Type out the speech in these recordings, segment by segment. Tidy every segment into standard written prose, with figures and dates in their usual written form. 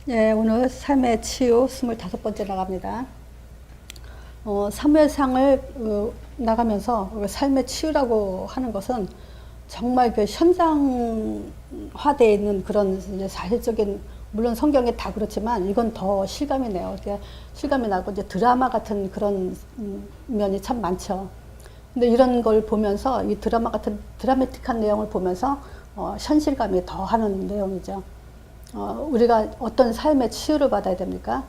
예, 오늘 삶의 치유 25번째 나갑니다. 사무엘상을 나가면서 삶의 치유라고 하는 것은 정말 그 현장화되어 있는 그런 이제 사실적인, 물론 성경에 다 그렇지만 이건 더 실감이 나요. 실감이 나고 이제 드라마 같은 그런 면이 참 많죠. 근데 이런 걸 보면서 이 드라마 같은 드라마틱한 내용을 보면서 현실감이 더하는 내용이죠. 우리가 어떤 삶의 치유를 받아야 됩니까?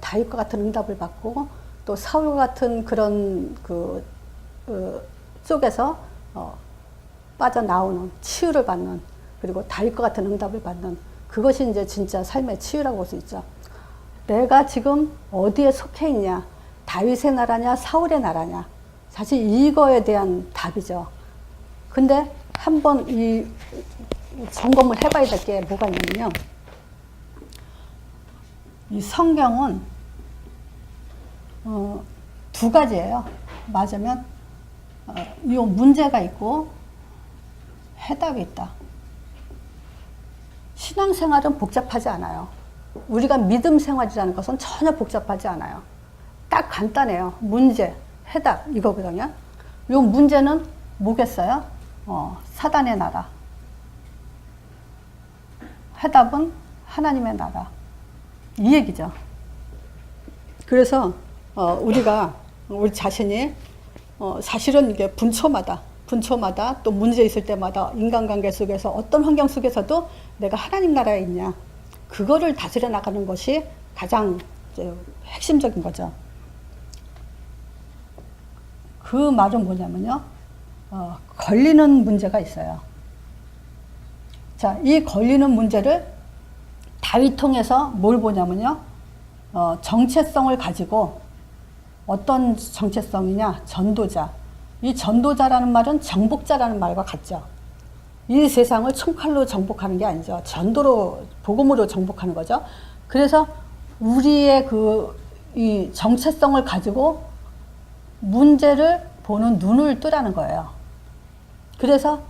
다윗과 같은 응답을 받고 또 사울과 같은 그런 속에서 빠져나오는 치유를 받는, 그리고 다윗과 같은 응답을 받는, 그것이 이제 진짜 삶의 치유라고 볼 수 있죠. 내가 지금 어디에 속해 있냐, 다윗의 나라냐 사울의 나라냐, 사실 이거에 대한 답이죠. 근데 한번 이 점검을 해봐야 될 게 뭐가 있냐면요, 이 성경은 두 가지예요. 맞으면 이 문제가 있고 해답이 있다. 신앙생활은 복잡하지 않아요. 우리가 믿음 생활이라는 것은 전혀 복잡하지 않아요. 딱 간단해요. 문제, 해답 이거거든요. 이 문제는 뭐겠어요? 사단의 나라. 해답은 하나님의 나라. 이 얘기죠. 그래서 우리가 우리 자신이 사실은 이게 분초마다 또 문제 있을 때마다 인간관계 속에서 어떤 환경 속에서도 내가 하나님 나라에 있냐, 그거를 다스려 나가는 것이 가장 핵심적인 거죠. 그 말은 뭐냐면요, 걸리는 문제가 있어요. 자, 이 걸리는 문제를 다윗 통해서 뭘 보냐면요, 정체성을 가지고, 어떤 정체성이냐, 전도자. 이 전도자라는 말은 정복자라는 말과 같죠. 이 세상을 총칼로 정복하는 게 아니죠. 전도로, 복음으로 정복하는 거죠. 그래서 우리의 이 정체성을 가지고 문제를 보는 눈을 뜨라는 거예요. 그래서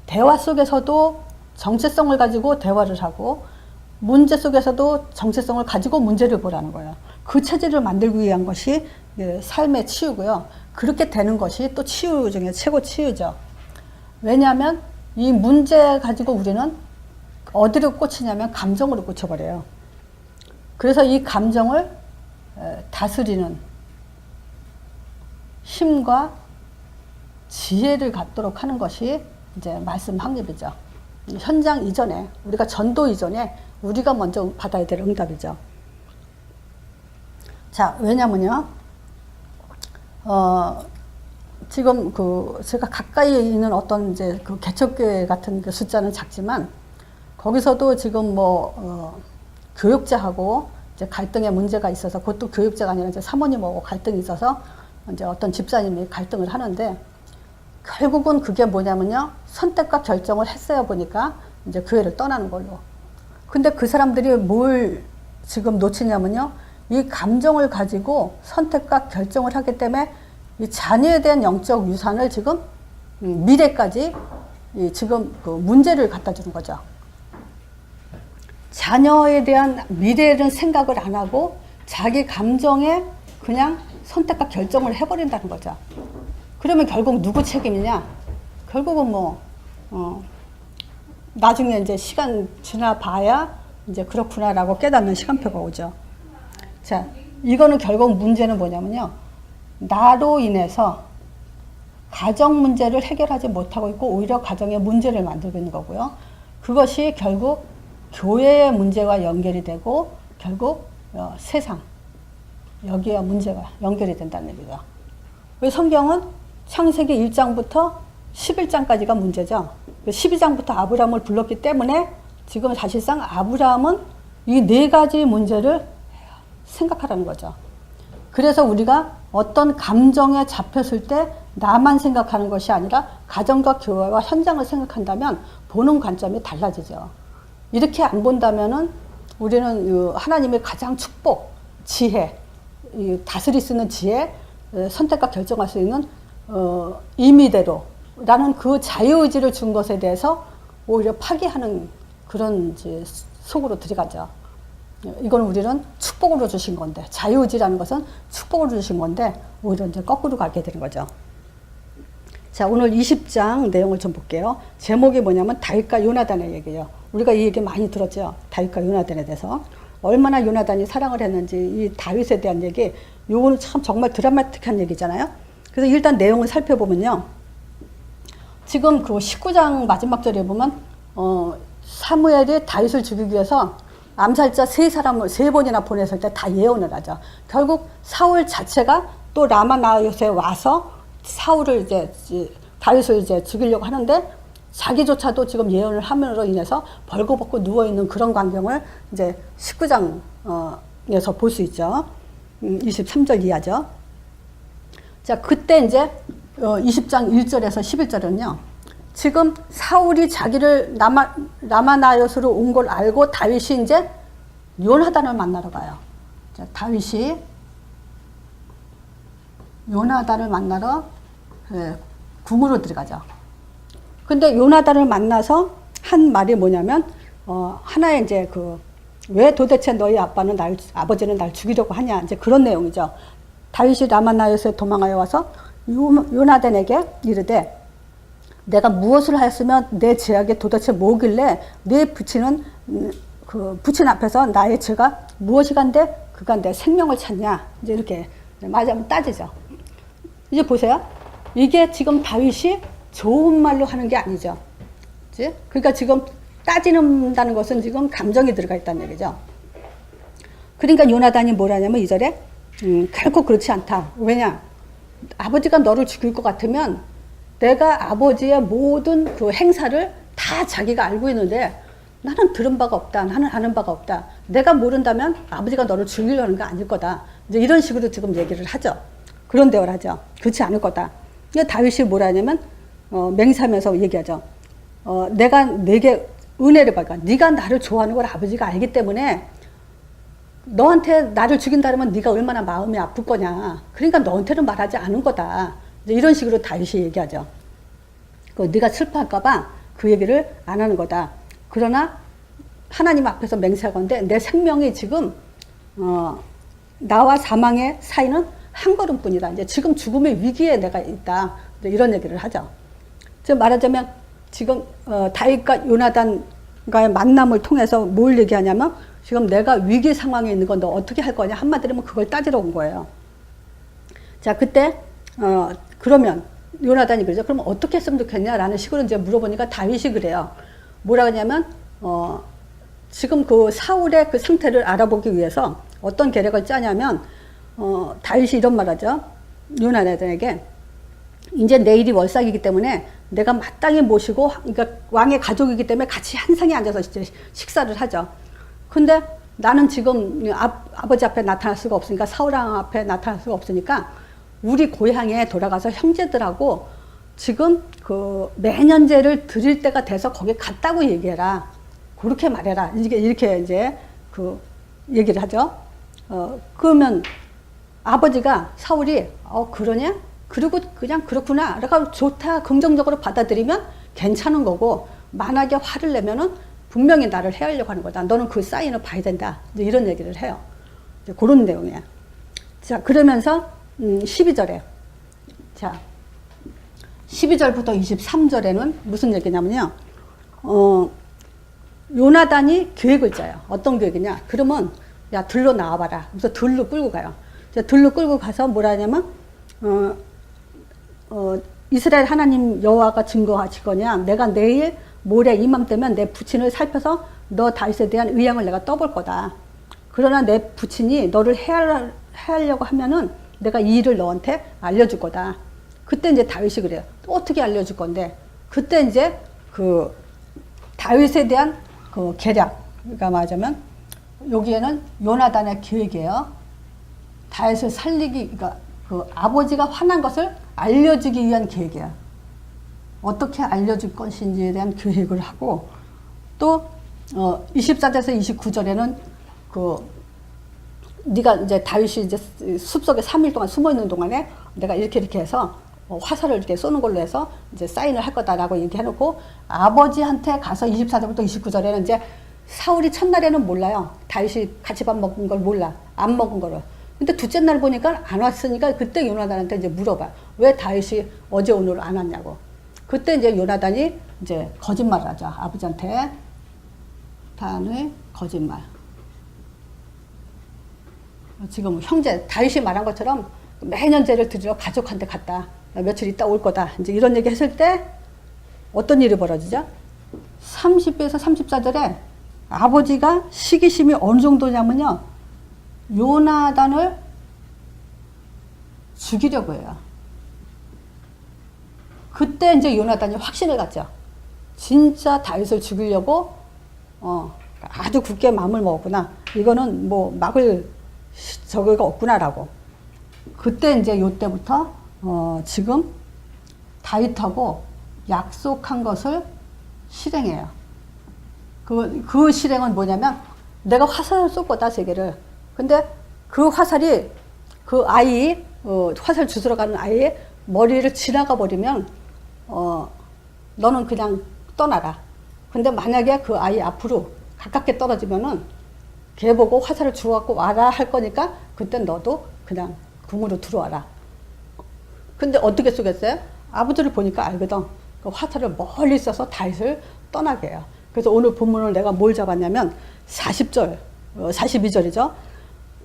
대화 속에서도 정체성을 가지고 대화를 하고, 문제 속에서도 정체성을 가지고 문제를 보라는 거예요. 그 체질을 만들기 위한 것이 삶의 치유고요. 그렇게 되는 것이 또 치유 중에 최고 치유죠. 왜냐하면 이 문제 가지고 우리는 어디로 꽂히냐면 감정으로 꽂혀버려요. 그래서 이 감정을 다스리는 힘과 지혜를 갖도록 하는 것이 이제 말씀 확립이죠. 현장 이전에, 우리가 전도 이전에 우리가 먼저 받아야 될 응답이죠. 자, 왜냐면요, 지금 제가 가까이 있는 어떤 이제 개척교회 같은 숫자는 작지만, 거기서도 지금 교육자하고 이제 갈등의 문제가 있어서, 그것도 교육자가 아니라 이제 사모님하고 갈등이 있어서 이제 어떤 집사님이 갈등을 하는데, 결국은 그게 뭐냐면요, 선택과 결정을 했어요. 보니까 이제 교회를 떠나는 걸로. 근데 그 사람들이 뭘 지금 놓치냐면요, 이 감정을 가지고 선택과 결정을 하기 때문에 이 자녀에 대한 영적 유산을 지금 미래까지 지금 문제를 갖다 주는 거죠. 자녀에 대한 미래는 생각을 안 하고 자기 감정에 그냥 선택과 결정을 해버린다는 거죠. 그러면 결국 누구 책임이냐? 결국은 나중에 이제 시간 지나봐야 이제 그렇구나라고 깨닫는 시간표가 오죠. 자, 이거는 결국 문제는 뭐냐면요, 나로 인해서 가정 문제를 해결하지 못하고 있고 오히려 가정의 문제를 만들고 있는 거고요. 그것이 결국 교회의 문제와 연결이 되고 결국 세상, 여기와 문제가 연결이 된다는 얘기죠. 성경은 창세기 1장부터 11장까지가 문제죠. 12장부터 아브라함을 불렀기 때문에 지금 사실상 아브라함은 이 네 가지 문제를 생각하라는 거죠. 그래서 우리가 어떤 감정에 잡혔을 때 나만 생각하는 것이 아니라 가정과 교회와 현장을 생각한다면 보는 관점이 달라지죠. 이렇게 안 본다면은 우리는 하나님의 가장 축복, 지혜, 다스릴 수 있는 지혜, 선택과 결정할 수 있는 임의대로라는 그 자유의지를 준 것에 대해서 오히려 파기하는 그런 이제 속으로 들어가죠. 이건 우리는 축복으로 주신 건데, 자유의지라는 것은 축복으로 주신 건데 오히려 이제 거꾸로 가게 되는 거죠. 자, 오늘 20장 내용을 좀 볼게요. 제목이 뭐냐면 다윗과 요나단의 얘기예요. 우리가 이 얘기 많이 들었죠. 다윗과 요나단에 대해서. 얼마나 요나단이 사랑을 했는지, 이 다윗에 대한 얘기, 요거는 참 정말 드라마틱한 얘기잖아요. 그래서 일단 내용을 살펴보면요. 지금 그 19장 마지막 절에 보면, 사무엘이 다윗을 죽이기 위해서 암살자 세 사람을 세 번이나 보냈을 때 다 예언을 하죠. 결국 사울 자체가 또 라마나요스에 와서 사울을 이제 다윗을 이제 죽이려고 하는데 자기조차도 지금 예언을 함으로 인해서 벌거벗고 누워있는 그런 광경을 이제 19장에서 볼 수 있죠. 23절 이하죠. 자, 그때 이제 20장 1절에서 11절은요. 지금 사울이 자기를 라마나요스로 온 걸 알고 다윗이 이제 요나단을 만나러 가요. 자, 다윗이 요나단을 만나러 궁으로 들어가죠. 근데 요나단을 만나서 한 말이 뭐냐면, 하나의 이제 왜 도대체 너희 아버지는 날 죽이려고 하냐, 이제 그런 내용이죠. 다윗이 라마나요스에 도망하여 와서 요나단에게 이르되, 내가 무엇을 하였으면 내 죄악이 도대체 뭐길래 내 부친은 부친 앞에서 나의 죄가 무엇이간데 그가 내 생명을 찾냐, 이제 이렇게 맞으면 따지죠. 이제 보세요. 이게 지금 다윗이 좋은 말로 하는 게 아니죠. 그치? 그러니까 지금 따지는다는 것은 지금 감정이 들어가 있다는 얘기죠. 그러니까 요나단이 뭐라냐면 2절에 결코 그렇지 않다. 왜냐? 아버지가 너를 죽일 것 같으면 내가 아버지의 모든 그 행사를 다 자기가 알고 있는데 나는 들은 바가 없다. 나는 아는 바가 없다. 내가 모른다면 아버지가 너를 죽이려는 거 아닐 거다. 이제 이런 식으로 지금 얘기를 하죠. 그런 대화를 하죠. 그렇지 않을 거다. 다윗이 뭐라 하냐면 맹세하면서 얘기하죠. 내가 내게 은혜를 받아. 네가 나를 좋아하는 걸 아버지가 알기 때문에 너한테 나를 죽인다 그러면 네가 얼마나 마음이 아플 거냐. 그러니까 너한테는 말하지 않은 거다. 이제 이런 식으로 다윗이 얘기하죠. 네가 슬퍼할까 봐 그 얘기를 안 하는 거다. 그러나 하나님 앞에서 맹세하건대 내 생명이 지금 나와 사망의 사이는 한 걸음뿐이다. 이제 지금 죽음의 위기에 내가 있다. 이런 얘기를 하죠. 지금 말하자면 지금 다윗과 요나단과의 만남을 통해서 뭘 얘기하냐면 지금 내가 위기 상황에 있는 건 너 어떻게 할 거냐. 한마디로 그걸 따지러 온 거예요. 자, 그때 그러면 요나단이 그러죠. 그럼 어떻게 했으면 좋겠냐라는 식으로 이제 물어보니까 다윗이 그래요. 뭐라 그러냐면 지금 그 사울의 그 상태를 알아보기 위해서 어떤 계략을 짜냐면 다윗이 이런 말하죠. 요나단에게 이제 내일이 월삭이기 때문에 내가 마땅히 모시고, 그러니까 왕의 가족이기 때문에 같이 한 상에 앉아서 이제 식사를 하죠. 근데 나는 지금 아버지 앞에 나타날 수가 없으니까, 사울왕 앞에 나타날 수가 없으니까 우리 고향에 돌아가서 형제들하고 지금 그 매년제를 드릴 때가 돼서 거기 갔다고 얘기해라. 그렇게 말해라. 이렇게 이제 그 얘기를 하죠. 그러면 아버지가 사울이 그러냐? 그리고 그냥 그렇구나. 그러니까 좋다. 긍정적으로 받아들이면 괜찮은 거고, 만약에 화를 내면은 분명히 나를 해하려고 하는 거다. 너는 그 사인을 봐야 된다. 이제 이런 얘기를 해요. 이제 그런 내용이야. 자, 그러면서 12절에 자 12절부터 23절에는 무슨 얘기냐면요. 요나단이 계획을 짜요. 어떤 계획이냐? 그러면 야 들로 나와봐라. 그래서 들로 끌고 가요. 들로 끌고 가서 뭐라 하냐면 이스라엘 하나님 여호와가 증거하시거냐. 내가 내일 모레 이맘때면 내 부친을 살펴서 너 다윗에 대한 의향을 내가 떠볼 거다. 그러나 내 부친이 너를 해하려고 하면은 내가 이 일을 너한테 알려줄 거다. 그때 이제 다윗이 그래요. 어떻게 알려줄 건데? 그때 이제 그 다윗에 대한 그 계략, 그러니까 말하자면 여기에는 요나단의 계획이에요. 다윗을 살리기, 그러니까 그 아버지가 화난 것을 알려주기 위한 계획이야. 어떻게 알려줄 것인지에 대한 계획을 하고, 또 24절에서 29절에는 네가 이제 다윗이 이제 숲속에 3일 동안 숨어 있는 동안에 내가 이렇게 해서 화살을 이렇게 쏘는 걸로 해서 이제 사인을 할 거다라고 얘기해놓고, 아버지한테 가서 24절부터 29절에는 이제 사울이 첫날에는 몰라요. 다윗이 같이 밥 먹은 걸 몰라. 안 먹은 거를. 근데 둘째 날 보니까 안 왔으니까 그때 요나단한테 이제 물어봐. 왜 다윗이 어제 오늘 안 왔냐고. 그때 이제 요나단이 이제 거짓말을 하죠. 아버지한테. 단의 거짓말. 지금 형제, 다윗이 말한 것처럼 매년 제를 드리러 가족한테 갔다. 며칠 있다 올 거다. 이제 이런 얘기 했을 때 어떤 일이 벌어지죠? 30에서 34절에 아버지가 시기심이 어느 정도냐면요. 요나단을 죽이려고 해요. 그때 이제 요나단이 확신을 갖죠. 진짜 다윗을 죽이려고 아주 굳게 마음을 먹었구나. 이거는 뭐 막을 저거가 없구나라고. 그때 이제 요때부터 지금 다윗하고 약속한 것을 실행해요. 그 실행은 뭐냐면 내가 화살을 쏠 거다 세 개를. 근데 그 화살이 그 아이 화살 주스러 가는 아이의 머리를 지나가 버리면 너는 그냥 떠나라. 근데 만약에 그 아이 앞으로 가깝게 떨어지면은 걔 보고 화살을 주워갖고 와라 할 거니까 그땐 너도 그냥 궁으로 들어와라. 근데 어떻게 쏘겠어요? 아버지를 보니까 알거든. 그 화살을 멀리 쏴서 다윗을 떠나게 해요. 그래서 오늘 본문을 내가 뭘 잡았냐면 40절, 42절이죠.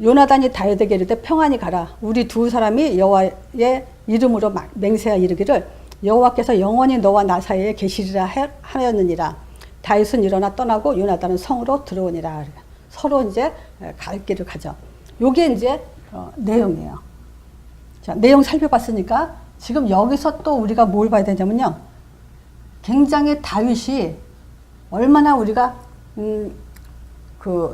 요나단이 다윗에게 이르되 평안히 가라. 우리 두 사람이 여호와의 이름으로 맹세하 이르기를 여호와께서 영원히 너와 나 사이에 계시리라 하였느니라. 다윗은 일어나 떠나고 요나단은 성으로 들어오니라. 서로 이제 갈 길을 가죠. 요게 이제 내용이에요. 자, 내용 살펴봤으니까 지금 여기서 또 우리가 뭘 봐야 되냐면요. 굉장히 다윗이 얼마나 우리가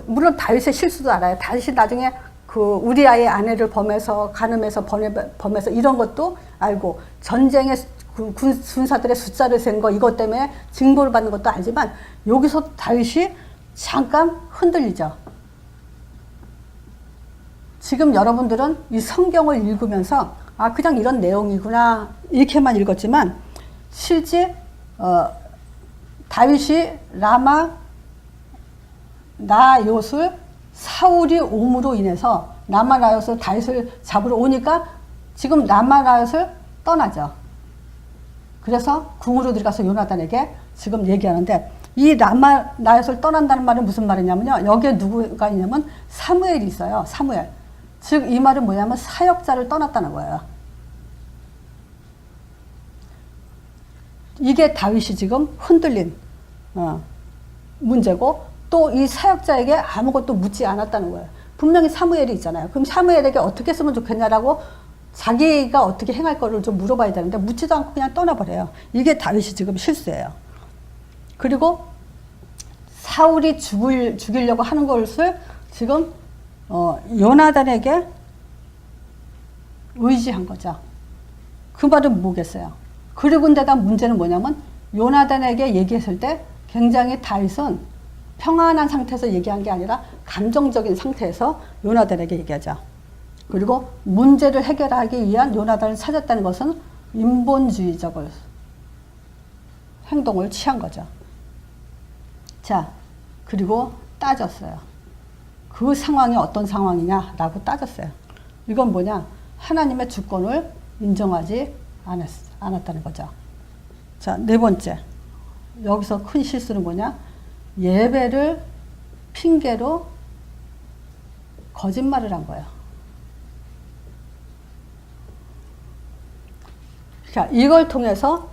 물론 다윗의 실수도 알아요. 다윗이 나중에 우리아의 아내를 범해서 간음해서 범해서 이런 것도 알고 전쟁에 군사들의 숫자를 센 거 이것 때문에 징벌을 받는 것도 알지만 여기서 다윗이 잠깐 흔들리죠. 지금 여러분들은 이 성경을 읽으면서 그냥 이런 내용이구나 이렇게만 읽었지만 실제 다윗이 라마 나요을 사울이 옴으로 인해서 라마 나요을 다윗을 잡으러 오니까 지금 라마 나요을 떠나죠. 그래서 궁으로 들어가서 요나단에게 지금 얘기하는데 이 라마 나요을 떠난다는 말은 무슨 말이냐면요. 여기에 누구가 있냐면 사무엘이 있어요. 사무엘. 즉 이 말은 뭐냐면 사역자를 떠났다는 거예요. 이게 다윗이 지금 흔들린 문제고 또 이 사역자에게 아무것도 묻지 않았다는 거예요. 분명히 사무엘이 있잖아요. 그럼 사무엘에게 어떻게 했으면 좋겠냐라고 자기가 어떻게 행할 거를 좀 물어봐야 되는데 묻지도 않고 그냥 떠나버려요. 이게 다윗이 지금 실수예요. 그리고 사울이 죽이려고 하는 것을 지금 요나단에게 의지한 거죠. 그 말은 뭐겠어요? 그리고데다 문제는 뭐냐면 요나단에게 얘기했을 때 굉장히 다윗은 평안한 상태에서 얘기한 게 아니라 감정적인 상태에서 요나단에게 얘기하죠. 그리고 문제를 해결하기 위한 요나단을 찾았다는 것은 인본주의적 행동을 취한 거죠. 자, 그리고 따졌어요. 그 상황이 어떤 상황이냐라고 따졌어요. 이건 뭐냐? 하나님의 주권을 인정하지 않았다는 거죠. 자, 네 번째. 여기서 큰 실수는 뭐냐? 예배를 핑계로 거짓말을 한 거예요. 자, 이걸 통해서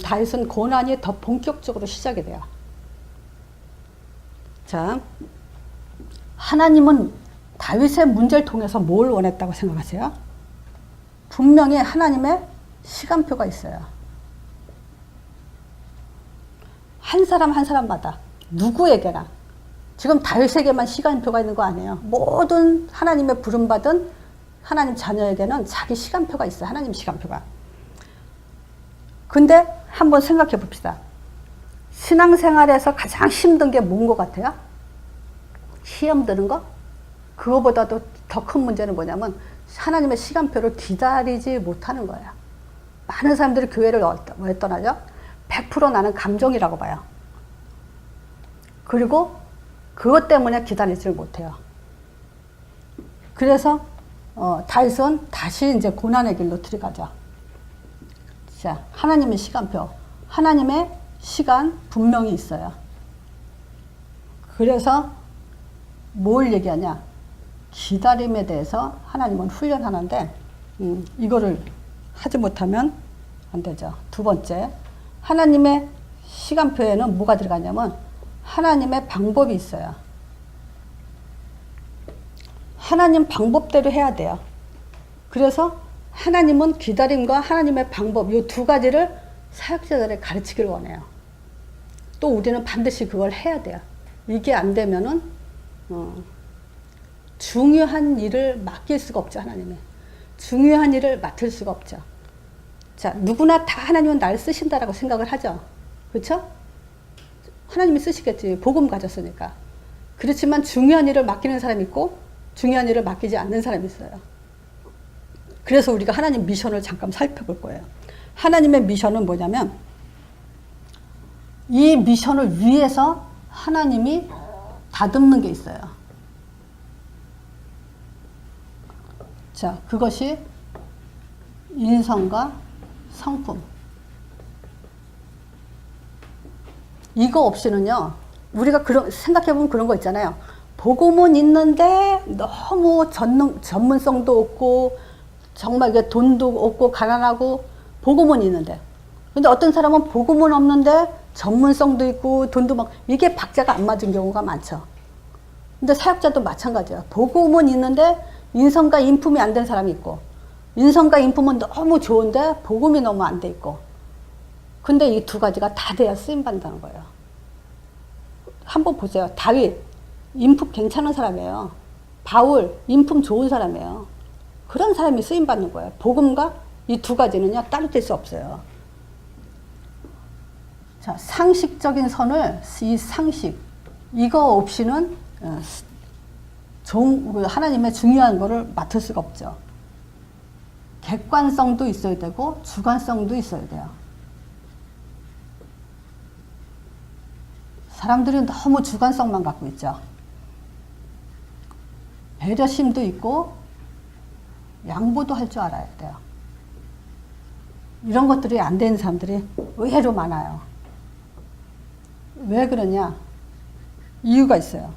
다윗은 고난이 더 본격적으로 시작이 돼요. 자, 하나님은 다윗의 문제를 통해서 뭘 원했다고 생각하세요? 분명히 하나님의 시간표가 있어요. 한 사람 한 사람마다 누구에게나 지금 다윗에게만 시간표가 있는 거 아니에요. 모든 하나님의 부름받은 하나님 자녀에게는 자기 시간표가 있어요. 하나님 시간표가. 근데 한번 생각해 봅시다. 신앙생활에서 가장 힘든 게 뭔 것 같아요? 시험 드는 거? 그거보다도 더 큰 문제는 뭐냐면 하나님의 시간표를 기다리지 못하는 거예요. 많은 사람들이 교회를 왜 떠나죠? 100% 나는 감정이라고 봐요. 그리고 그것 때문에 기다리지를 못해요. 그래서 다윗은 다시 이제 고난의 길로 들어가죠. 자, 하나님의 시간표. 하나님의 시간 분명히 있어요. 그래서 뭘 얘기하냐? 기다림에 대해서 하나님은 훈련하는데 이거를 하지 못하면 안 되죠. 두 번째, 하나님의 시간표에는 뭐가 들어가냐면 하나님의 방법이 있어요. 하나님 방법대로 해야 돼요. 그래서 하나님은 기다림과 하나님의 방법, 이 두 가지를 사역자들에 가르치기를 원해요. 또 우리는 반드시 그걸 해야 돼요. 이게 안 되면은 중요한 일을 맡길 수가 없죠. 하나님이 중요한 일을 맡을 수가 없죠. 자, 누구나 다 하나님은 나를 쓰신다라고 생각을 하죠. 그렇죠? 하나님이 쓰시겠지. 복음 가졌으니까. 그렇지만 중요한 일을 맡기는 사람이 있고 중요한 일을 맡기지 않는 사람이 있어요. 그래서 우리가 하나님 미션을 잠깐 살펴볼 거예요. 하나님의 미션은 뭐냐면 이 미션을 위해서 하나님이 다듬는 게 있어요. 자, 그것이 인성과 성품. 이거 없이는요, 우리가 생각해보면 그런 거 있잖아요. 복음은 있는데 너무 전문성도 없고, 정말 이게 돈도 없고, 가난하고, 복음은 있는데. 근데 어떤 사람은 복음은 없는데, 전문성도 있고, 돈도 막, 이게 박자가 안 맞은 경우가 많죠. 근데 사역자도 마찬가지예요. 복음은 있는데, 인성과 인품이 안 된 사람이 있고, 인성과 인품은 너무 좋은데, 복음이 너무 안 돼 있고. 근데 이 두 가지가 다 돼야 쓰임받는다는 거예요. 한번 보세요. 다윗, 인품 괜찮은 사람이에요. 바울, 인품 좋은 사람이에요. 그런 사람이 쓰임받는 거예요. 복음과 이 두 가지는요, 따로 뗄 수 없어요. 자, 상식적인 선을, 이 상식, 이거 없이는 하나님의 중요한 거를 맡을 수가 없죠. 객관성도 있어야 되고, 주관성도 있어야 돼요. 사람들이 너무 주관성만 갖고 있죠. 배려심도 있고 양보도 할 줄 알아야 돼요. 이런 것들이 안 되는 사람들이 의외로 많아요. 왜 그러냐? 이유가 있어요.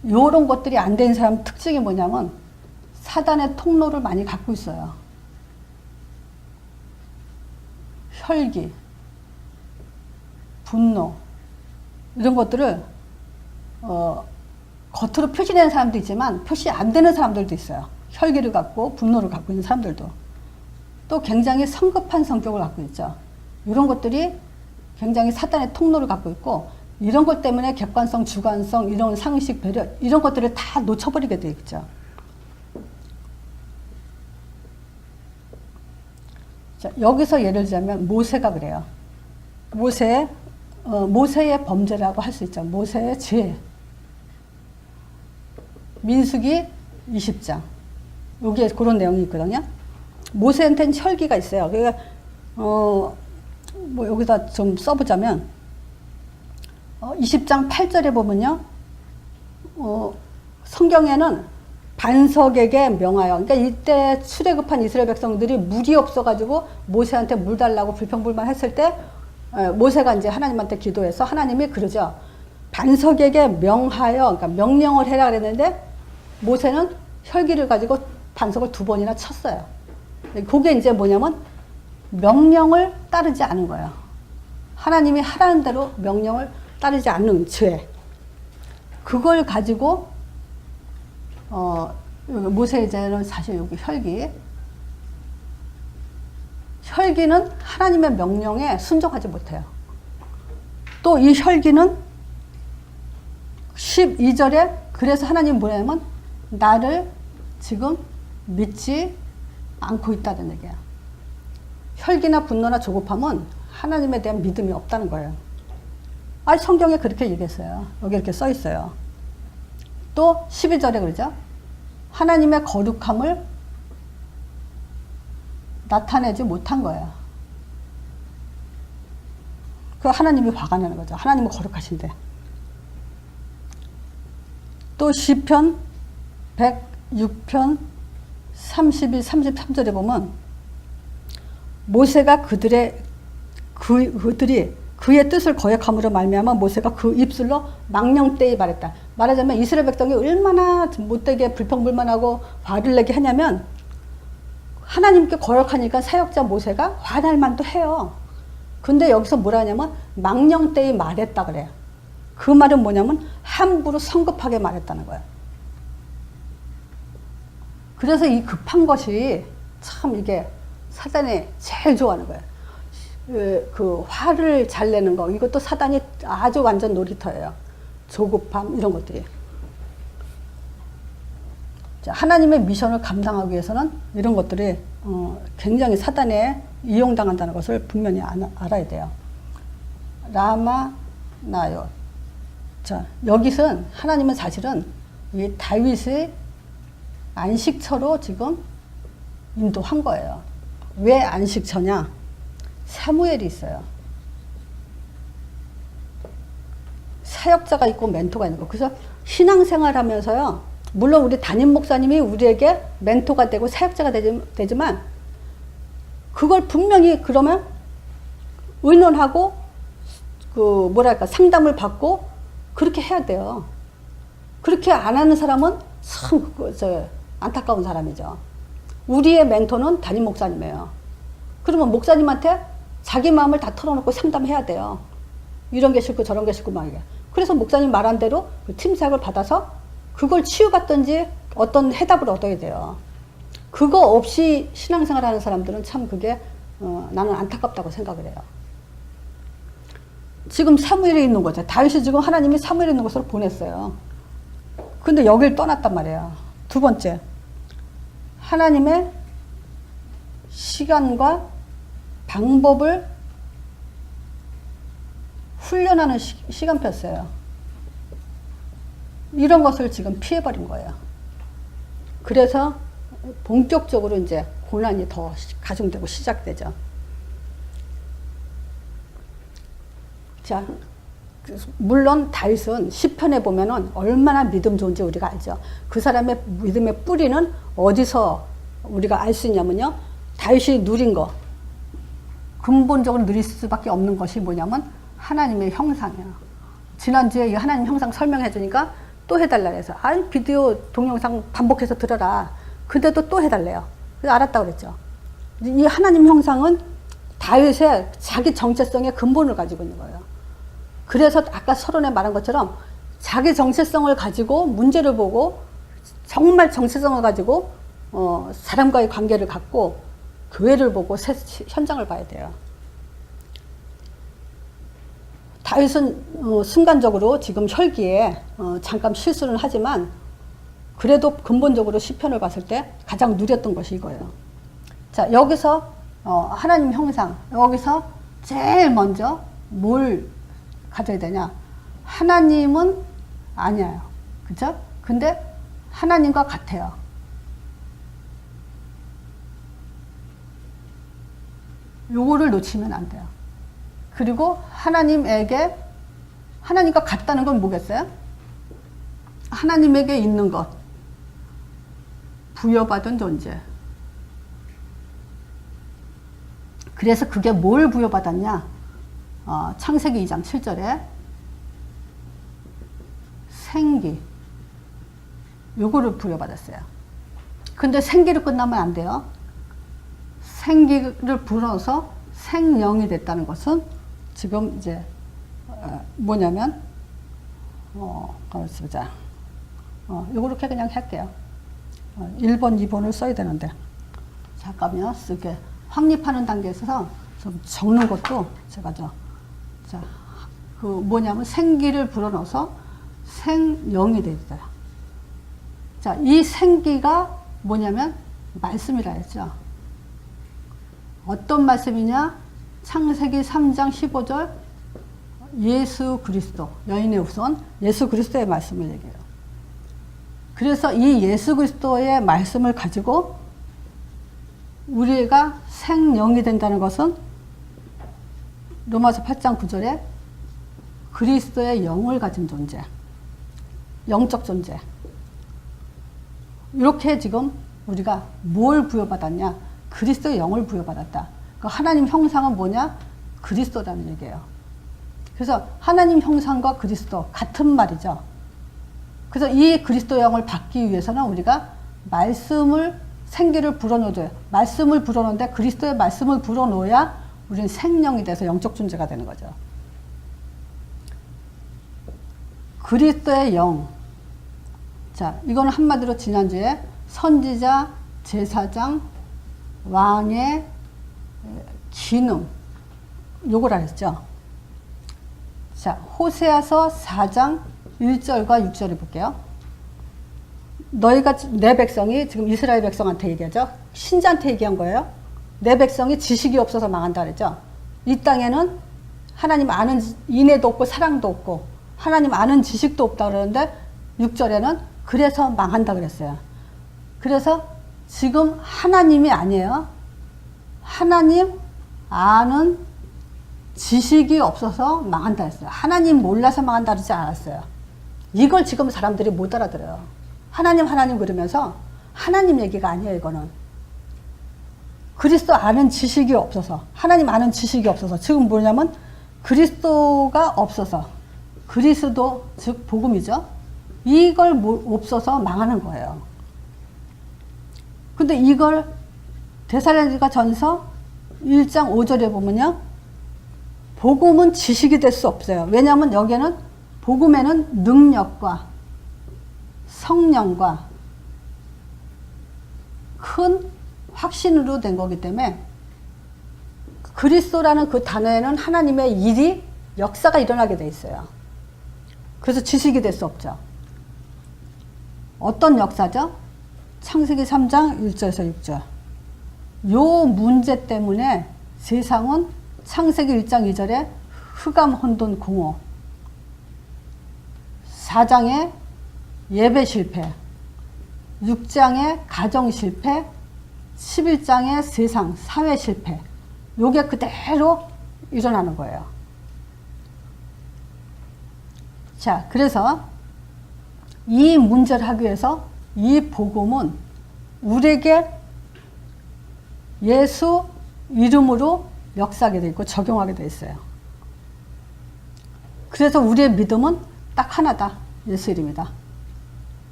이런 것들이 안 되는 사람 특징이 뭐냐면 사단의 통로를 많이 갖고 있어요. 혈기, 분노, 이런 것들을 겉으로 표시되는 사람도 있지만 표시 안 되는 사람들도 있어요. 혈기를 갖고 분노를 갖고 있는 사람들도. 또 굉장히 성급한 성격을 갖고 있죠. 이런 것들이 굉장히 사단의 통로를 갖고 있고, 이런 것 때문에 객관성, 주관성, 이런 상식, 배려, 이런 것들을 다 놓쳐버리게 되어 있죠. 자, 여기서 예를 들자면 모세가 그래요. 모세의 범죄라고 할 수 있죠. 모세의 죄. 민수기 20장. 여기에 그런 내용이 있거든요. 모세한테는 혈기가 있어요. 그러니까, 여기다 좀 써보자면, 20장 8절에 보면요. 성경에는 반석에게 명하여, 그러니까 이때 출애굽한 이스라엘 백성들이 물이 없어가지고 모세한테 물 달라고 불평불만 했을 때, 모세가 이제 하나님한테 기도해서 하나님이 그러죠. 반석에게 명하여, 그러니까 명령을 해라 그랬는데, 모세는 혈기를 가지고 반석을 2번이나 쳤어요. 그게 이제 뭐냐면, 명령을 따르지 않은 거예요. 하나님이 하라는 대로 명령을 따르지 않는 죄. 그걸 가지고, 모세의 죄는 사실 여기 혈기는 하나님의 명령에 순종하지 못해요. 또 이 혈기는 12절에 그래서 하나님 뭐냐면 나를 지금 믿지 않고 있다는 얘기야. 혈기나 분노나 조급함은 하나님에 대한 믿음이 없다는 거예요. 성경에 그렇게 얘기했어요. 여기 이렇게 써 있어요. 또 12절에 그러죠. 하나님의 거룩함을 나타내지 못한 거예요. 그 하나님이 화가 나는 거죠. 하나님은 거룩하신데. 또 시편 106편 32, 33절에 보면 모세가 그들이 그의 뜻을 거역함으로 말미암아 모세가 그 입술로 망령되이 말했다. 말하자면 이스라엘 백성이 얼마나 못되게 불평불만하고 화를 내게 하냐면 하나님께 거역하니까 사역자 모세가 화날 만도 해요. 근데 여기서 뭐라 하냐면 망령되이 말했다 그래요. 그 말은 뭐냐면 함부로 성급하게 말했다는 거예요. 그래서 이 급한 것이 참 이게 사단이 제일 좋아하는 거예요. 그 화를 잘 내는 거, 이것도 사단이 아주 완전 놀이터예요. 조급함 이런 것들이. 자, 하나님의 미션을 감당하기 위해서는 이런 것들이 굉장히 사단에 이용당한다는 것을 분명히 알아야 돼요. 라마 나요. 자, 여기서는 하나님은 사실은 이 다윗의 안식처로 지금 인도한 거예요. 왜 안식처냐? 사무엘이 있어요. 사역자가 있고 멘토가 있는 거. 그래서 신앙생활 하면서요. 물론 우리 담임 목사님이 우리에게 멘토가 되고 사역자가 되지만 그걸 분명히 그러면 의논하고 그 뭐랄까 상담을 받고 그렇게 해야 돼요. 그렇게 안 하는 사람은 참 안타까운 사람이죠. 우리의 멘토는 담임 목사님이에요. 그러면 목사님한테 자기 마음을 다 털어놓고 상담해야 돼요. 이런 게 싫고 저런 게 싫고 막 이게. 그래서 목사님 말한 대로 그 팀사역을 받아서 그걸 치유받든지 어떤 해답을 얻어야 돼요. 그거 없이 신앙생활 하는 사람들은 참 그게 나는 안타깝다고 생각을 해요. 지금 사무엘에 있는 거죠. 다윗이 지금 하나님이 사무엘에 있는 곳으로 보냈어요. 근데 여길 떠났단 말이에요. 두 번째, 하나님의 시간과 방법을 훈련하는 시간표였어요. 이런 것을 지금 피해버린 거예요. 그래서 본격적으로 이제 고난이 더 가중되고 시작되죠. 자, 물론 다윗은 시편에 보면은 얼마나 믿음 좋은지 우리가 알죠. 그 사람의 믿음의 뿌리는 어디서 우리가 알 수 있냐면요. 다윗이 누린 거, 근본적으로 누릴 수밖에 없는 것이 뭐냐면 하나님의 형상이에요. 지난주에 이 하나님 형상 설명해 주니까 또 해달라 해서 아니 비디오 동영상 반복해서 들어라. 근데도 또 해달래요. 그래서 알았다고 그랬죠. 이 하나님 형상은 다윗의 자기 정체성의 근본을 가지고 있는 거예요. 그래서 아까 서론에 말한 것처럼 자기 정체성을 가지고 문제를 보고 정말 정체성을 가지고 사람과의 관계를 갖고 교회를 보고 현장을 봐야 돼요. 다윗은 순간적으로 지금 혈기에 잠깐 실수는 하지만 그래도 근본적으로 시편을 봤을 때 가장 누렸던 것이 이거예요. 자, 여기서 하나님 형상, 여기서 제일 먼저 뭘 가져야 되냐? 하나님은 아니에요. 그죠? 근데 하나님과 같아요. 요거를 놓치면 안 돼요. 그리고 하나님에게, 하나님과 같다는 건 뭐겠어요? 하나님에게 있는 것. 부여받은 존재. 그래서 그게 뭘 부여받았냐? 창세기 2장 7절에 생기. 요거를 부여받았어요. 근데 생기로 끝나면 안 돼요. 생기를 불어서 생명이 됐다는 것은 지금 이제 뭐냐면 보자. 요렇게 그냥 할게요. 1번, 2번을 써야 되는데 잠깐만요. 쓰게 확립하는 단계에서 좀 적는 것도 제가 그 뭐냐면 생기를 불어넣어서 생명이 되다. 자, 이 생기가 뭐냐면 말씀이라 했죠. 어떤 말씀이냐? 창세기 3장 15절 예수 그리스도, 여인의 후손 예수 그리스도의 말씀을 얘기해요. 그래서 이 예수 그리스도의 말씀을 가지고 우리가 생명이 된다는 것은 로마서 8장 9절에 그리스도의 영을 가진 존재. 영적 존재. 이렇게 지금 우리가 뭘 부여받았냐? 그리스도의 영을 부여받았다. 그 하나님 형상은 뭐냐? 그리스도라는 얘기예요. 그래서 하나님 형상과 그리스도 같은 말이죠. 그래서 이 그리스도의 영을 받기 위해서는 우리가 말씀을 생기를 불어넣어줘요. 말씀을 불어넣는데 그리스도의 말씀을 불어넣어야 우리는 생명이 돼서 영적 존재가 되는 거죠. 그리스도의 영. 자, 이거는 한마디로 지난주에 선지자, 제사장, 왕의 기능, 요걸 알았죠. 자, 호세아서 4장 1절과 6절을 볼게요. 너희가 내 백성이 지금 이스라엘 백성한테 얘기하죠. 신자한테 얘기한 거예요. 내 백성이 지식이 없어서 망한다 그랬죠. 이 땅에는 하나님 아는 인애도 없고 사랑도 없고 하나님 아는 지식도 없다 그러는데 6절에는 그래서 망한다 그랬어요. 그래서 지금 하나님이 아니에요. 하나님 아는 지식이 없어서 망한다 했어요. 하나님 몰라서 망한다 그러지 않았어요. 이걸 지금 사람들이 못 알아들어요. 하나님 하나님 그러면서 하나님 얘기가 아니에요. 이거는 그리스도 아는 지식이 없어서, 하나님 아는 지식이 없어서, 지금 뭐냐면 그리스도가 없어서, 그리스도 즉 복음이죠. 이걸 없어서 망하는 거예요. 근데 이걸 데살로니가 전서 1장 5절에 보면요, 복음은 지식이 될 수 없어요. 왜냐하면 여기에는 복음에는 능력과 성령과 큰 확신으로 된 거기 때문에 그리스도라는 그 단어에는 하나님의 일이, 역사가 일어나게 돼 있어요. 그래서 지식이 될 수 없죠. 어떤 역사죠? 창세기 3장 1절에서 6절. 요 문제 때문에 세상은 창세기 1장 2절에 흑암, 혼돈, 공허, 4장에 예배 실패, 6장에 가정 실패, 11장에 세상, 사회 실패, 요게 그대로 일어나는 거예요. 자, 그래서 이 문제를 하기 위해서 이 복음은 우리에게 예수 이름으로 역사하게 돼 있고 적용하게 돼 있어요. 그래서 우리의 믿음은 딱 하나다. 예수 이름이다.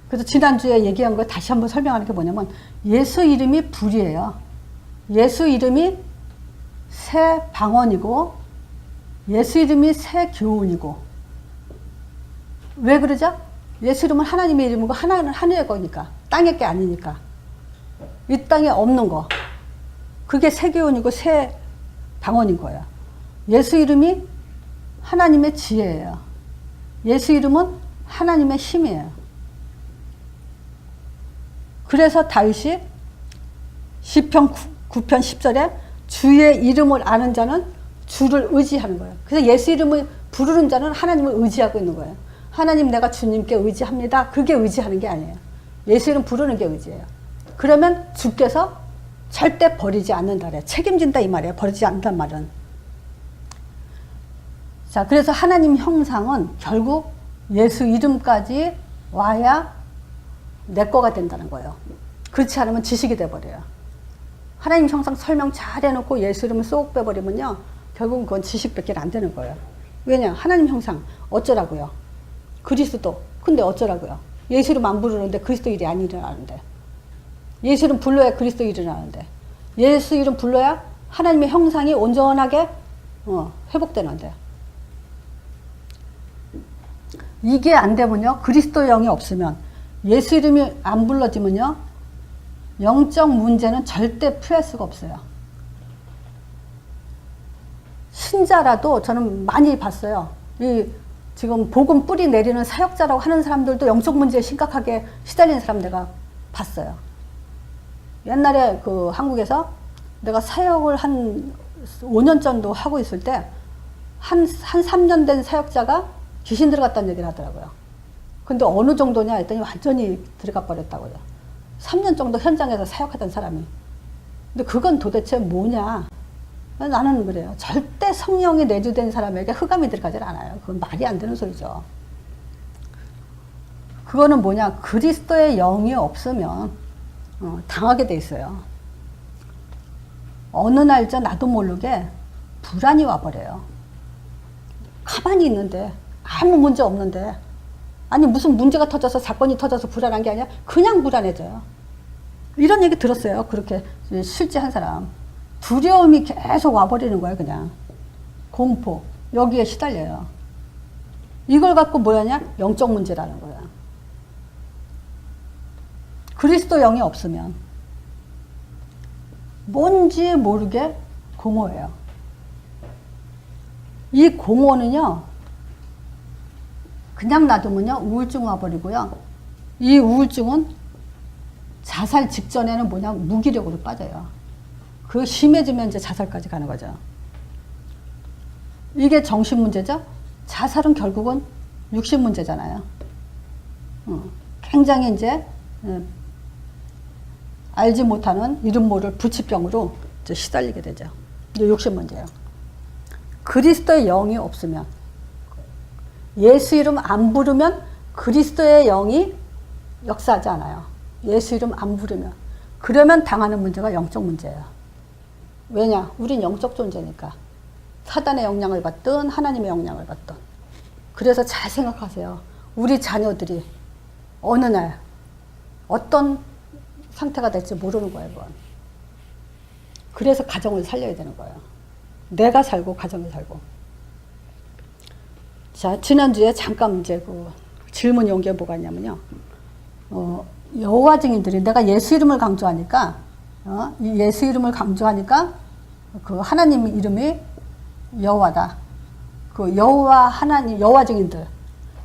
그래서 지난주에 얘기한 거 다시 한번 설명하는 게 뭐냐면 예수 이름이 불이에요. 예수 이름이 새 방언이고 예수 이름이 새 교훈이고. 왜 그러죠? 예수 이름은 하나님의 이름이고 하나는 하늘의 거니까, 땅의 게 아니니까. 이 땅에 없는 거. 그게 새 교훈이고 새 방언인 거예요. 예수 이름이 하나님의 지혜예요. 예수 이름은 하나님의 힘이에요. 그래서 다윗이 시편 9편 10절에 주의 이름을 아는 자는 주를 의지하는 거예요. 그래서 예수 이름을 부르는 자는 하나님을 의지하고 있는 거예요. 하나님, 내가 주님께 의지합니다. 그게 의지하는 게 아니에요. 예수 이름 부르는 게 의지예요. 그러면 주께서 절대 버리지 않는다 그래요. 책임진다 이 말이에요. 버리지 않는단 말은. 자, 그래서 하나님 형상은 결국 예수 이름까지 와야 내 거가 된다는 거예요. 그렇지 않으면 지식이 돼버려요. 하나님 형상 설명 잘 해놓고 예수 이름을 쏙 빼버리면요, 결국은 그건 지식밖에 안 되는 거예요. 왜냐? 하나님 형상 어쩌라고요? 그리스도. 근데 어쩌라고요? 예수 이름 안 부르는데 그리스도 일이 안 일어나는데. 예수 이름 불러야 그리스도 일이 일어나는데. 예수 이름 불러야 하나님의 형상이 온전하게 회복되는데. 이게 안 되면요, 그리스도 영이 없으면, 예수 이름이 안 불러지면요, 영적 문제는 절대 풀릴 수가 없어요. 신자라도 저는 많이 봤어요. 이 지금 복음 뿌리 내리는 사역자라고 하는 사람들도 영적 문제에 심각하게 시달리는 사람 내가 봤어요. 옛날에 그 한국에서 내가 사역을 한 5년 정도 하고 있을 때 한 3년 된 사역자가 귀신 들어갔다는 얘기를 하더라고요. 근데 어느 정도냐 했더니 완전히 들어가 버렸다고요. 3년 정도 현장에서 사역하던 사람이. 근데 그건 도대체 뭐냐? 나는 그래요. 절대 성령이 내주된 사람에게 흑암이 들어가질 않아요. 그건 말이 안 되는 소리죠. 그거는 뭐냐? 그리스도의 영이 없으면 당하게 돼 있어요. 어느 날짜 나도 모르게 불안이 와버려요. 가만히 있는데 아무 문제 없는데, 아니 무슨 문제가 터져서 사건이 터져서 불안한 게 아니라 그냥 불안해져요. 이런 얘기 들었어요. 그렇게 실제 한 사람. 두려움이 계속 와버리는 거예요. 그냥 공포, 여기에 시달려요. 이걸 갖고 뭐냐냐? 영적 문제라는 거야. 그리스도 영이 없으면 뭔지 모르게 공허해요. 이 공허는요, 그냥 놔두면요 우울증 와버리고요. 이 우울증은 자살 직전에는 뭐냐? 무기력으로 빠져요. 그 심해지면 이제 자살까지 가는 거죠. 이게 정신 문제죠. 자살은 결국은 육신 문제잖아요. 굉장히 이제 알지 못하는 이름 모를 불치병으로 이제 시달리게 되죠. 이게 육신 문제예요. 그리스도의 영이 없으면, 예수 이름 안 부르면 그리스도의 영이 역사하지 않아요. 예수 이름 안 부르면. 그러면 당하는 문제가 영적 문제예요. 왜냐? 우린 영적 존재니까. 사단의 영향을 받든 하나님의 영향을 받든. 그래서 잘 생각하세요. 우리 자녀들이 어느 날 어떤 상태가 될지 모르는 거예요. 그건. 그래서 가정을 살려야 되는 거예요. 내가 살고 가정이 살고. 자, 지난주에 잠깐 이제 그 질문이 온 게 뭐가 있냐면요. 여호와 증인들이, 내가 예수 이름을 강조하니까, 이 예수 이름을 강조하니까 그 하나님 이름이 여호와다. 그 여호와 하나님, 여호와 증인들.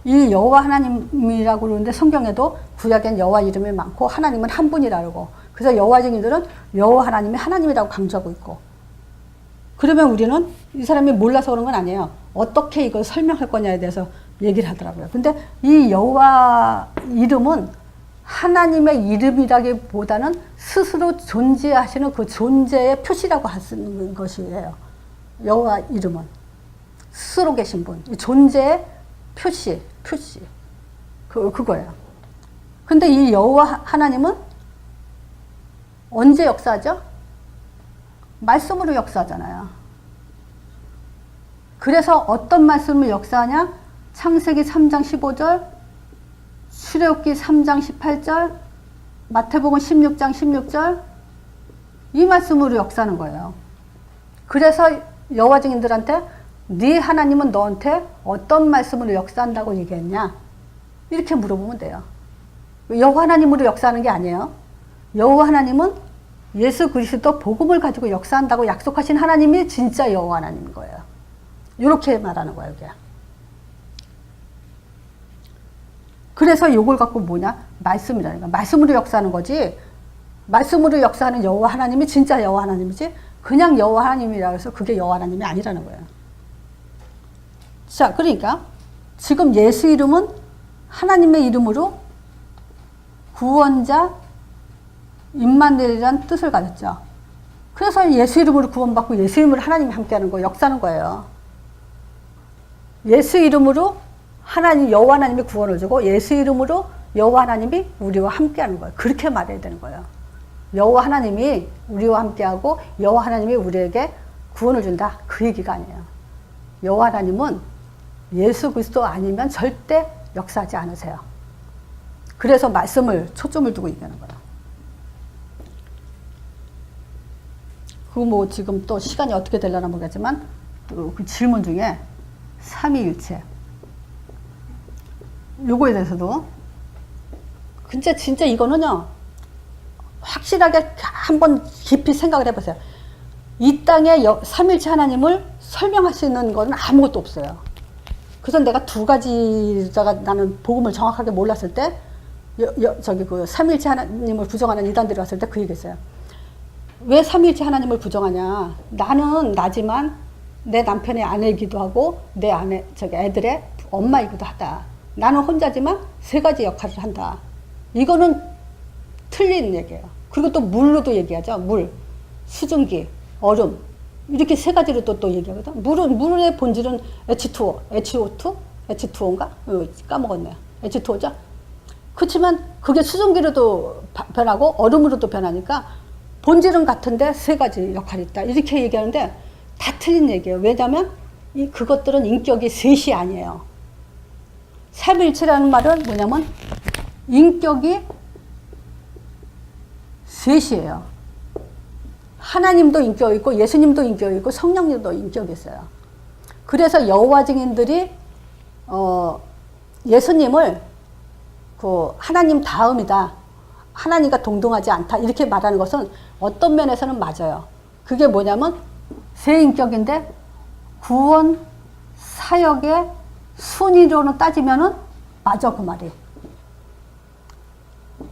이 여호와 하나님이라고 그러는데 성경에도 구약엔 여호와 이름이 많고 하나님은 한 분이라고 그러고, 그래서 여호와 증인들은 여호와 하나님이 하나님이라고 강조하고 있고. 그러면 우리는 이 사람이 몰라서 그런 건 아니에요. 어떻게 이걸 설명할 거냐에 대해서 얘기를 하더라고요. 근데 이 여호와 이름은 하나님의 이름이라기보다는 스스로 존재하시는 그 존재의 표시라고 하는 것이에요. 여호와 이름은 스스로 계신 분, 존재의 표시. 그거예요. 근데 이 여호와 하나님은 언제 역사하죠? 말씀으로 역사하잖아요. 그래서 어떤 말씀을 역사하냐? 창세기 3장 15절, 출애굽기 3장 18절, 마태복음 16장 16절, 이 말씀으로 역사하는 거예요. 그래서 여호와 증인들한테 네 하나님은 너한테 어떤 말씀으로 역사한다고 얘기했냐? 이렇게 물어보면 돼요. 여호와 하나님으로 역사하는 게 아니에요. 여호와 하나님은 예수 그리스도 복음을 가지고 역사한다고 약속하신 하나님이 진짜 여호와 하나님인 거예요. 이렇게 말하는 거예요, 이게. 그래서 이걸 갖고 뭐냐? 말씀이라니까. 말씀으로 역사하는 거지. 말씀으로 역사하는 여호와 하나님이 진짜 여호와 하나님이지. 그냥 여호와 하나님이라고 해서 그게 여호와 하나님이 아니라는 거예요. 자, 그러니까 지금 예수 이름은 하나님의 이름으로 구원자 임마누엘이라는 뜻을 가졌죠. 그래서 예수 이름으로 구원받고 예수 이름으로 하나님이 함께하는 거, 역사하는 거예요. 예수 이름으로 하나님, 여호와 하나님이 구원을 주고 예수 이름으로 여호와 하나님이 우리와 함께하는 거예요. 그렇게 말해야 되는 거예요. 여호와 하나님이 우리와 함께하고 여호와 하나님이 우리에게 구원을 준다. 그 얘기가 아니에요. 여호와 하나님은 예수 그리스도 아니면 절대 역사하지 않으세요. 그래서 말씀을 초점을 두고 얘기하는 거예요. 그 뭐 지금 또 시간이 어떻게 되려나 모르겠지만 또 그 질문 중에 삼위일체 요거에 대해서도 진짜 이거는요 확실하게 한번 깊이 생각을 해보세요. 이 땅에 삼일체 하나님을 설명할 수 있는 건 아무것도 없어요. 그래서 내가 두 가지다가 나는 복음을 정확하게 몰랐을 때 저기 그 삼일체 하나님을 부정하는 이단들이 왔을 때 그 얘기했어요. 왜 삼일체 하나님을 부정하냐? 나는 나지만 내 남편의 아내이기도 하고 내 아내 저기 애들의 엄마이기도 하다. 나는 혼자지만 세 가지 역할을 한다. 이거는 틀린 얘기예요. 그리고 또 물로도 얘기하죠. 물, 수증기, 얼음 이렇게 세 가지로 또 얘기하거든. 물의 본질은 H2O, H2O2, H2O인가? 까먹었네요. H2O죠. 그렇지만 그게 수증기로도 변하고 얼음으로도 변하니까 본질은 같은데 세 가지 역할이 있다. 이렇게 얘기하는데 다 틀린 얘기예요. 왜냐하면 그것들은 인격이 셋이 아니에요. 삼위일체라는 말은 뭐냐면 인격이 셋이에요. 하나님도 인격이 있고 예수님도 인격이 있고 성령님도 인격이 있어요. 그래서 여호와 증인들이 예수님을 그 하나님 다음이다. 하나님과 동등하지 않다. 이렇게 말하는 것은 어떤 면에서는 맞아요. 그게 뭐냐면 세 인격인데 구원 사역의 순위로는 따지면은 맞아 그 말이.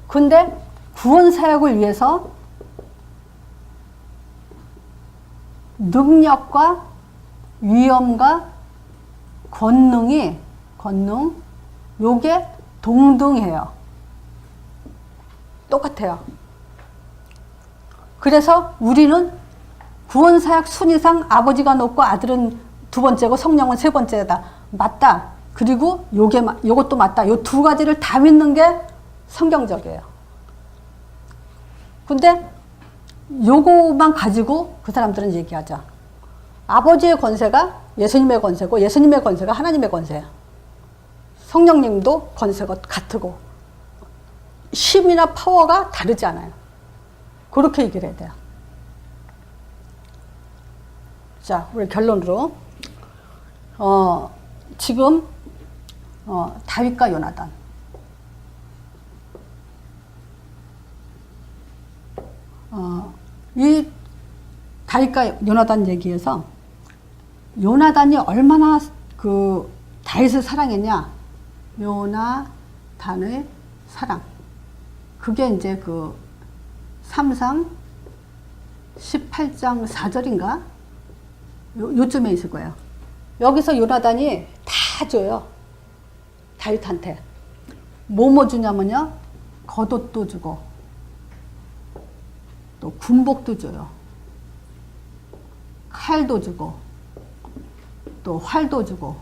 근데 구원 사역을 위해서 능력과 위엄과 권능 요게 동등해요. 똑같아요. 그래서 우리는 구원 사역 순위상 아버지가 높고 아들은 두 번째고 성령은 세 번째다. 맞다. 그리고 요것도 맞다. 요 두 가지를 다 믿는 게 성경적이에요. 근데 요거만 가지고 그 사람들은 얘기하죠. 아버지의 권세가 예수님의 권세고 예수님의 권세가 하나님의 권세예요. 성령님도 권세가 같고 힘이나 파워가 다르지 않아요. 그렇게 얘기를 해야 돼요. 자, 우리 결론으로 지금 다윗과 요나단 이 다윗과 요나단 얘기에서 요나단이 얼마나 그 다윗을 사랑했냐? 요나단의 사랑. 그게 이제 그 3상 18장 4절인가? 요쯤에 있을 거예요. 여기서 요나단이 다 줘요. 다윗한테. 뭐뭐 주냐면요. 겉옷도 주고 또 군복도 줘요. 칼도 주고 또 활도 주고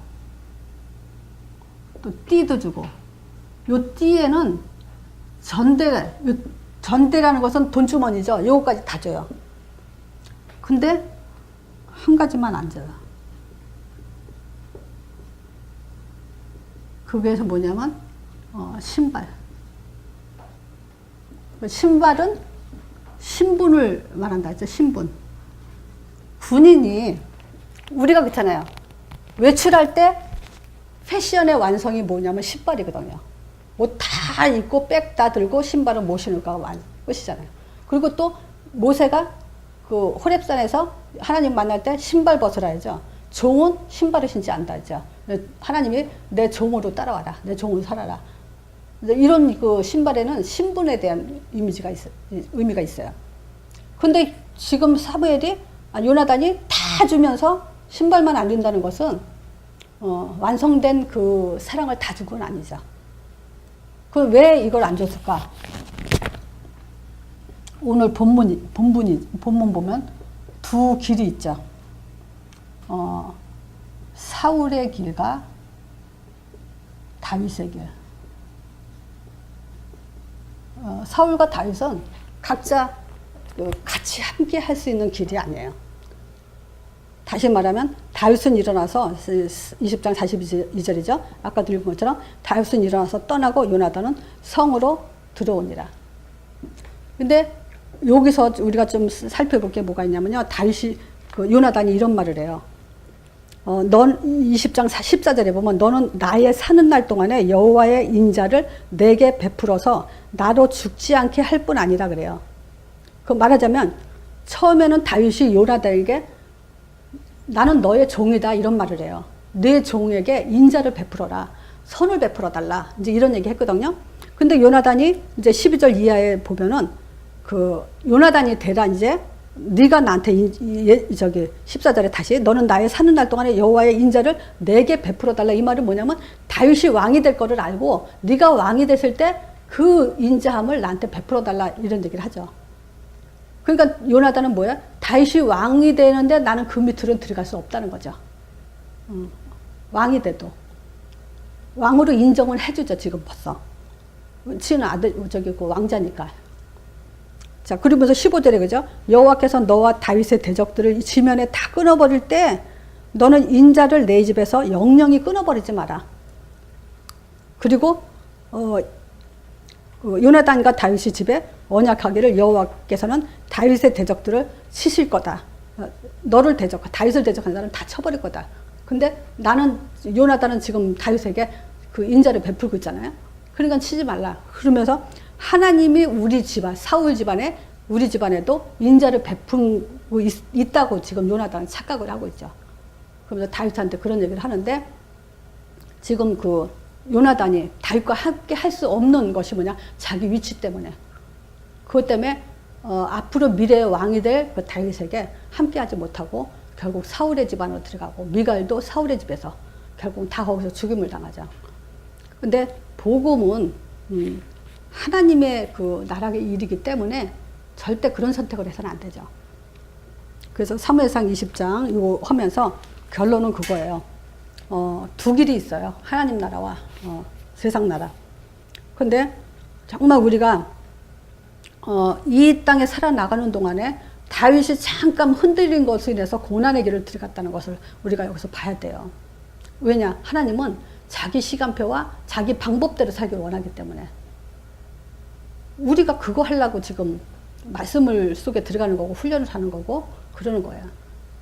또 띠도 주고. 요 띠에는 전대라는 것은 돈주머니죠. 요거까지 다 줘요. 근데 한 가지만 안 줘요. 그게서 뭐냐면 신발. 신발은 신분을 말한다 했죠. 신분. 군인이 우리가 그렇잖아요. 외출할 때 패션의 완성이 뭐냐면 신발이거든요. 옷 다 입고 백 다 들고 신발은 못 신을까 끝이잖아요. 그리고 또 모세가 그 호렙산에서 하나님 만날 때 신발 벗으라 하죠. 종은 신발을 신지 않다 했죠. 하나님이 내 종으로 따라와라. 내 종으로 살아라. 이런 그 신발에는 신분에 대한 의미가 있어요. 근데 지금 요나단이 다 주면서 신발만 안 준다는 것은 완성된 그 사랑을 다 준 건 아니죠. 그럼 왜 이걸 안 줬을까? 오늘 본문 보면 두 길이 있죠. 사울의 길과 다윗의 길. 사울과 다윗은 각자 같이 함께 할 수 있는 길이 아니에요. 다시 말하면 다윗은 일어나서 20장 42절이죠. 아까도 읽은 것처럼 다윗은 일어나서 떠나고 요나단은 성으로 들어오니라. 근데 여기서 우리가 좀 살펴볼 게 뭐가 있냐면요. 요나단이 이런 말을 해요. 넌 20장 14절에 보면 너는 나의 사는 날 동안에 여호와의 인자를 내게 베풀어서 나로 죽지 않게 할 뿐 아니라 그래요. 그 말하자면 처음에는 다윗이 요나단에게 나는 너의 종이다 이런 말을 해요. 내 종에게 인자를 베풀어라. 선을 베풀어 달라. 이제 이런 얘기 했거든요. 근데 요나단이 이제 12절 이하에 보면은 그 요나단이 대라 이제 네가 나한테 14절에 다시 너는 나의 사는 날 동안에 여호와의 인자를 내게 베풀어 달라. 이 말은 뭐냐면 다윗이 왕이 될 거를 알고 네가 왕이 됐을 때 그 인자함을 나한테 베풀어 달라 이런 얘기를 하죠. 그러니까 요나단은 뭐야? 다윗이 왕이 되는데 나는 그 밑으로 들어갈 수 없다는 거죠. 왕이 돼도 왕으로 인정을 해주죠. 지금 벌써. 치는 아들, 저기 그 왕자니까. 자, 그러면서 15절에 그죠? 여호와께서 너와 다윗의 대적들을 이 지면에 다 끊어버릴 때 너는 인자를 내 집에서 영영히 끊어버리지 마라. 그리고 요나단과 다윗의 집에 언약하기를 여호와께서는 다윗의 대적들을 치실 거다. 너를 다윗을 대적한 자는 다 쳐버릴 거다. 근데 나는 요나단은 지금 다윗에게 그 인자를 베풀고 있잖아요. 그러니까 치지 말라. 그러면서 하나님이 우리 집안, 사울 집안에 우리 집안에도 인자를 베풀고 있다고 지금 요나단은 착각을 하고 있죠. 그러면서 다윗한테 그런 얘기를 하는데 지금 그 요나단이 다윗과 함께 할 수 없는 것이 뭐냐? 자기 위치 때문에. 그것 때문에 앞으로 미래의 왕이 될 그 다윗에게 함께하지 못하고 결국 사울의 집안으로 들어가고 미갈도 사울의 집에서 결국 다 거기서 죽임을 당하죠. 근데 복음은 하나님의 그 나라의 일이기 때문에 절대 그런 선택을 해서는 안 되죠. 그래서 사무엘상 20장 이거 하면서 결론은 그거예요. 두 길이 있어요. 하나님 나라와 세상 나라. 근데 정말 우리가 이 땅에 살아나가는 동안에 다윗이 잠깐 흔들린 것으로 인해서 고난의 길을 들어갔다는 것을 우리가 여기서 봐야 돼요. 왜냐? 하나님은 자기 시간표와 자기 방법대로 살기를 원하기 때문에 우리가 그거 하려고 지금 말씀을 속에 들어가는 거고 훈련을 하는 거고 그러는 거예요.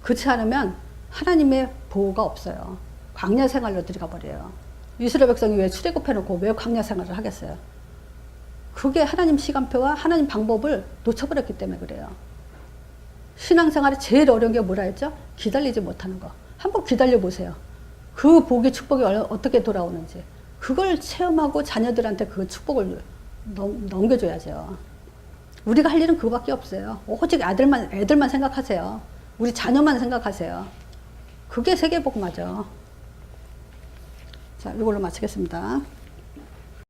그렇지 않으면 하나님의 보호가 없어요. 광야 생활로 들어가 버려요. 이스라엘 백성이 왜 출애굽해놓고 왜 광야 생활을 하겠어요? 그게 하나님 시간표와 하나님 방법을 놓쳐버렸기 때문에 그래요. 신앙생활에 제일 어려운 게 뭐라 했죠? 기다리지 못하는 거. 한번 기다려 보세요. 그 복이 축복이 어떻게 돌아오는지. 그걸 체험하고 자녀들한테 그 축복을 넘겨줘야죠. 우리가 할 일은 그거밖에 없어요. 오직 애들만 생각하세요. 우리 자녀만 생각하세요. 그게 세계복음화죠. 자, 이걸로 마치겠습니다.